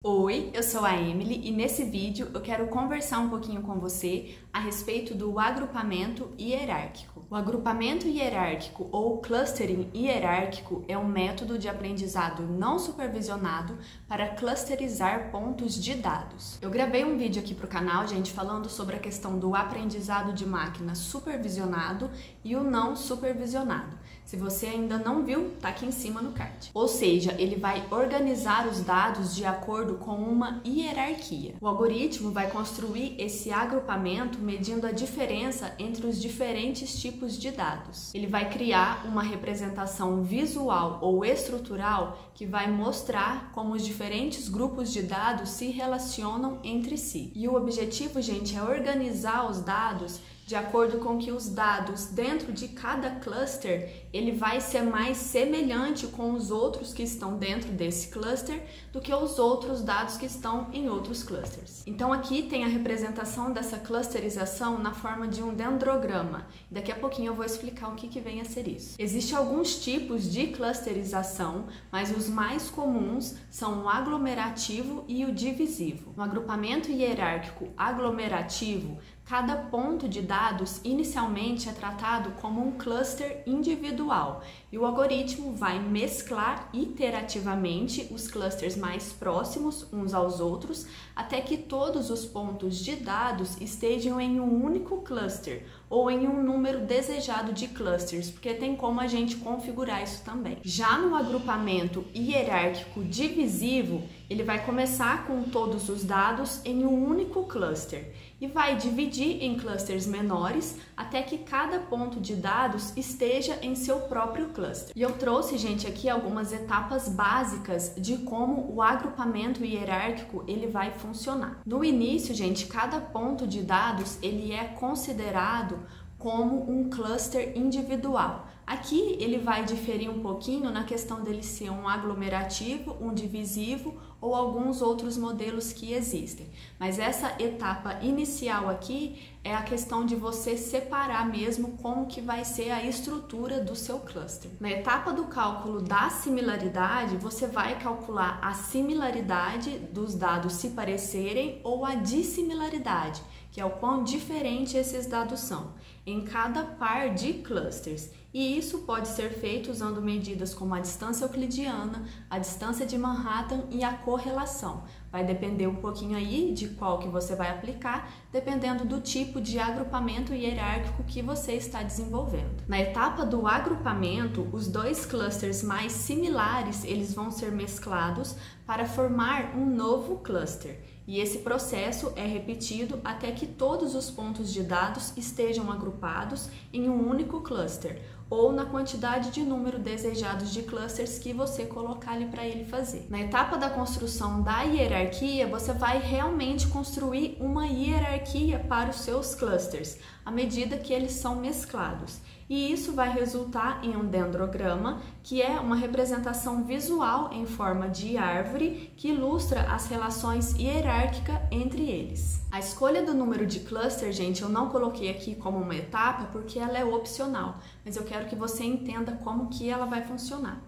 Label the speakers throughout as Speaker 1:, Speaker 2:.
Speaker 1: Oi, eu sou a Emily e nesse vídeo eu quero conversar um pouquinho com você a respeito do agrupamento hierárquico. O agrupamento hierárquico ou clustering hierárquico é um método de aprendizado não supervisionado para clusterizar pontos de dados. Eu gravei um vídeo aqui para o canal, gente, falando sobre a questão do aprendizado de máquina supervisionado e o não supervisionado. Se você ainda não viu, tá aqui em cima no card. Ou seja, ele vai organizar os dados de acordo com uma hierarquia. O algoritmo vai construir esse agrupamento medindo a diferença entre os diferentes tipos de dados. Ele vai criar uma representação visual ou estrutural que vai mostrar como os diferentes grupos de dados se relacionam entre si. E o objetivo, gente, é organizar os dados de acordo com que os dados dentro de cada cluster, ele vai ser mais semelhante com os outros que estão dentro desse cluster do que os outros dados que estão em outros clusters. Então aqui tem a representação dessa clusterização na forma de um dendrograma. Daqui a pouquinho eu vou explicar o que vem a ser isso. Existem alguns tipos de clusterização, mas os mais comuns são o aglomerativo e o divisivo. No agrupamento hierárquico aglomerativo, cada ponto de dados inicialmente é tratado como um cluster individual e o algoritmo vai mesclar iterativamente os clusters mais próximos uns aos outros até que todos os pontos de dados estejam em um único cluster ou em um número desejado de clusters, porque tem como a gente configurar isso também. Já no agrupamento hierárquico divisivo, ele vai começar com todos os dados em um único cluster e vai dividir em clusters menores até que cada ponto de dados esteja em seu próprio cluster. E eu trouxe, gente, aqui algumas etapas básicas de como o agrupamento hierárquico ele vai funcionar. No início, gente, cada ponto de dados ele é considerado como um cluster individual. Aqui ele vai diferir um pouquinho na questão dele ser um aglomerativo, um divisivo ou alguns outros modelos que existem. Mas essa etapa inicial aqui é a questão de você separar mesmo como que vai ser a estrutura do seu cluster. Na etapa do cálculo da similaridade, você vai calcular a similaridade dos dados se parecerem ou a dissimilaridade, que é o quão diferente esses dados são em cada par de clusters. E isso pode ser feito usando medidas como a distância euclidiana, a distância de Manhattan e a correlação. Vai depender um pouquinho aí de qual que você vai aplicar, dependendo do tipo de agrupamento hierárquico que você está desenvolvendo. Na etapa do agrupamento, os dois clusters mais similares, eles vão ser mesclados para formar um novo cluster. E esse processo é repetido até que todos os pontos de dados estejam agrupados em um único cluster, ou na quantidade de número desejados de clusters que você colocar ali para ele fazer. Na etapa da construção da hierarquia, você vai realmente construir uma hierarquia para os seus clusters, à medida que eles são mesclados. E isso vai resultar em um dendrograma, que é uma representação visual em forma de árvore que ilustra as relações hierárquicas entre eles. A escolha do número de cluster, gente, eu não coloquei aqui como uma etapa porque ela é opcional, mas eu quero que você entenda como que ela vai funcionar.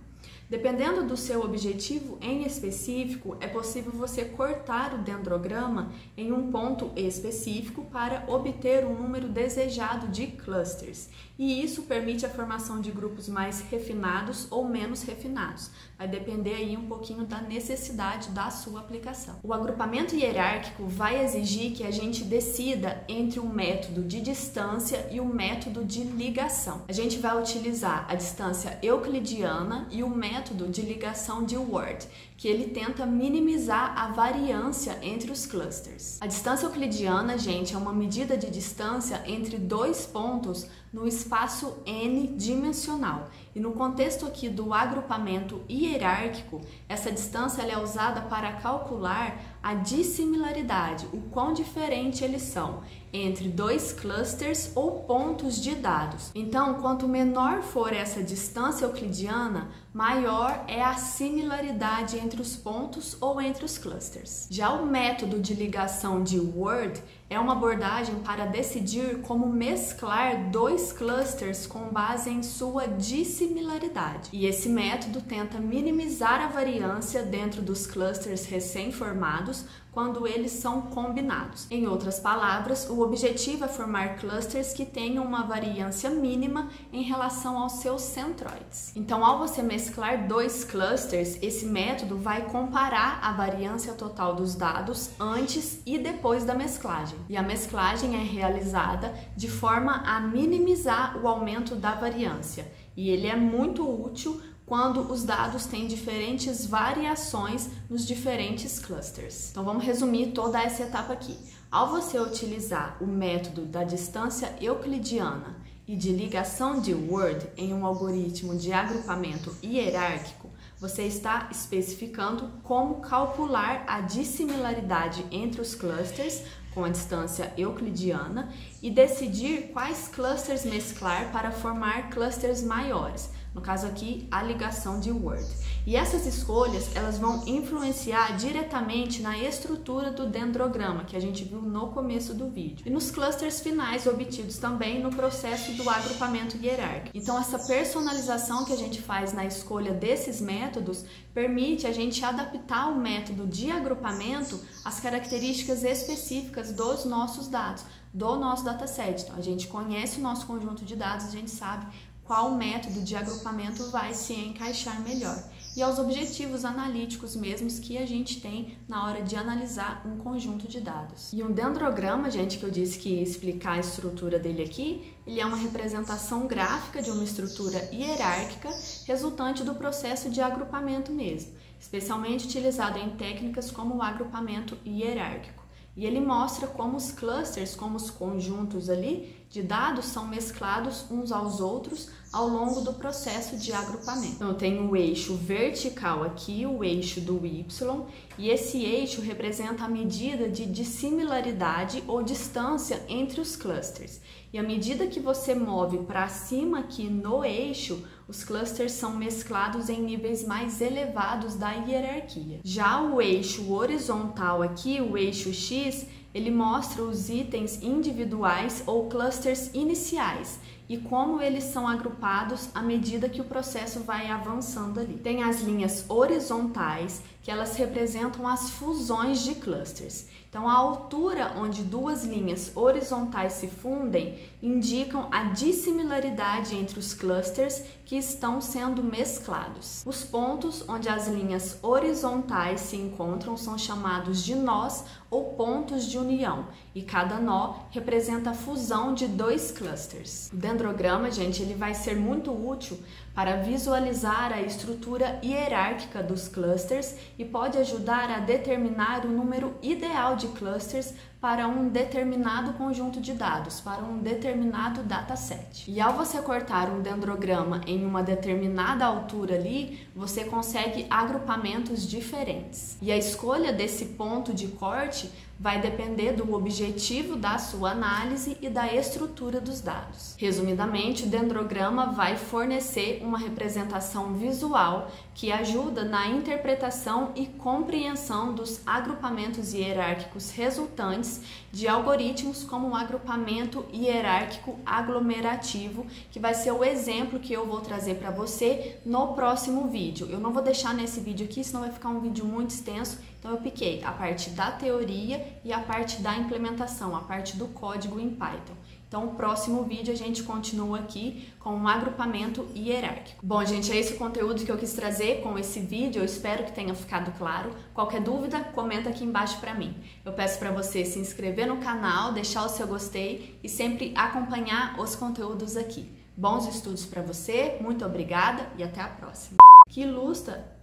Speaker 1: Dependendo do seu objetivo em específico, é possível você cortar o dendrograma em um ponto específico para obter um número desejado de clusters. E isso permite a formação de grupos mais refinados ou menos refinados. Vai depender aí um pouquinho da necessidade da sua aplicação. O agrupamento hierárquico vai exigir que a gente decida entre o método de distância e o método de ligação. A gente vai utilizar a distância euclidiana e o método de ligação de Ward, que ele tenta minimizar a variância entre os clusters. A distância euclidiana, gente, é uma medida de distância entre dois pontos no espaço n dimensional. E no contexto aqui do agrupamento hierárquico, essa distância ela é usada para calcular a dissimilaridade, o quão diferente eles são entre dois clusters ou pontos de dados. Então, quanto menor for essa distância euclidiana, maior é a similaridade entre os pontos ou entre os clusters. Já o método de ligação de word é uma abordagem para decidir como mesclar dois clusters com base em sua dissimilaridade. E esse método tenta minimizar a variância dentro dos clusters recém-formados quando eles são combinados. Em outras palavras, o objetivo é formar clusters que tenham uma variância mínima em relação aos seus centroides. Então, ao você mesclar dois clusters, esse método vai comparar a variância total dos dados antes e depois da mesclagem. E a mesclagem é realizada de forma a minimizar o aumento da variância. E ele é muito útil quando os dados têm diferentes variações nos diferentes clusters. Então vamos resumir toda essa etapa aqui. Ao você utilizar o método da distância euclidiana e de ligação de word em um algoritmo de agrupamento hierárquico, você está especificando como calcular a dissimilaridade entre os clusters com a distância euclidiana e decidir quais clusters mesclar para formar clusters maiores. No caso aqui, a ligação de word. E essas escolhas, elas vão influenciar diretamente na estrutura do dendrograma, que a gente viu no começo do vídeo. E nos clusters finais obtidos também no processo do agrupamento hierárquico. Então, essa personalização que a gente faz na escolha desses métodos permite a gente adaptar o método de agrupamento às características específicas dos nossos dados, do nosso dataset. Então, a gente conhece o nosso conjunto de dados, a gente sabe qual método de agrupamento vai se encaixar melhor. E aos objetivos analíticos mesmos que a gente tem na hora de analisar um conjunto de dados. E um dendrograma, gente, que eu disse que ia explicar a estrutura dele aqui, ele é uma representação gráfica de uma estrutura hierárquica resultante do processo de agrupamento mesmo, especialmente utilizado em técnicas como o agrupamento hierárquico. E ele mostra como os clusters, como os conjuntos ali de dados são mesclados uns aos outros ao longo do processo de agrupamento. Então, eu tenho o eixo vertical aqui, o eixo do Y, e esse eixo representa a medida de dissimilaridade ou distância entre os clusters. E à medida que você move para cima aqui no eixo, os clusters são mesclados em níveis mais elevados da hierarquia. Já o eixo horizontal aqui, o eixo X, ele mostra os itens individuais ou clusters iniciais e como eles são agrupados à medida que o processo vai avançando ali. Tem as linhas horizontais, que elas representam as fusões de clusters. Então, a altura onde duas linhas horizontais se fundem indicam a dissimilaridade entre os clusters que estão sendo mesclados. Os pontos onde as linhas horizontais se encontram são chamados de nós ou pontos de união, e cada nó representa a fusão de dois clusters. O dendrograma, gente, ele vai ser muito útil para visualizar a estrutura hierárquica dos clusters e pode ajudar a determinar o número ideal de clusters para um determinado conjunto de dados, para um determinado dataset. E ao você cortar um dendrograma em uma determinada altura ali, você consegue agrupamentos diferentes. E a escolha desse ponto de corte vai depender do objetivo da sua análise e da estrutura dos dados. Resumidamente, o dendrograma vai fornecer uma representação visual que ajuda na interpretação e compreensão dos agrupamentos hierárquicos resultantes de algoritmos como o agrupamento hierárquico aglomerativo, que vai ser o exemplo que eu vou trazer para você no próximo vídeo. Eu não vou deixar nesse vídeo aqui, senão vai ficar um vídeo muito extenso, então eu piquei a parte da teoria e a parte da implementação, a parte do código em Python. Então, no próximo vídeo a gente continua aqui com um agrupamento hierárquico. Bom, gente, é esse o conteúdo que eu quis trazer com esse vídeo. Eu espero que tenha ficado claro. Qualquer dúvida, comenta aqui embaixo para mim. Eu peço para você se inscrever no canal, deixar o seu gostei e sempre acompanhar os conteúdos aqui. Bons estudos para você, muito obrigada e até a próxima. Que ilustra,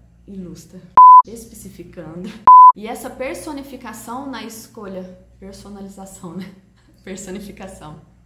Speaker 1: especificando. E essa personificação na escolha, personalização, né? Personificação.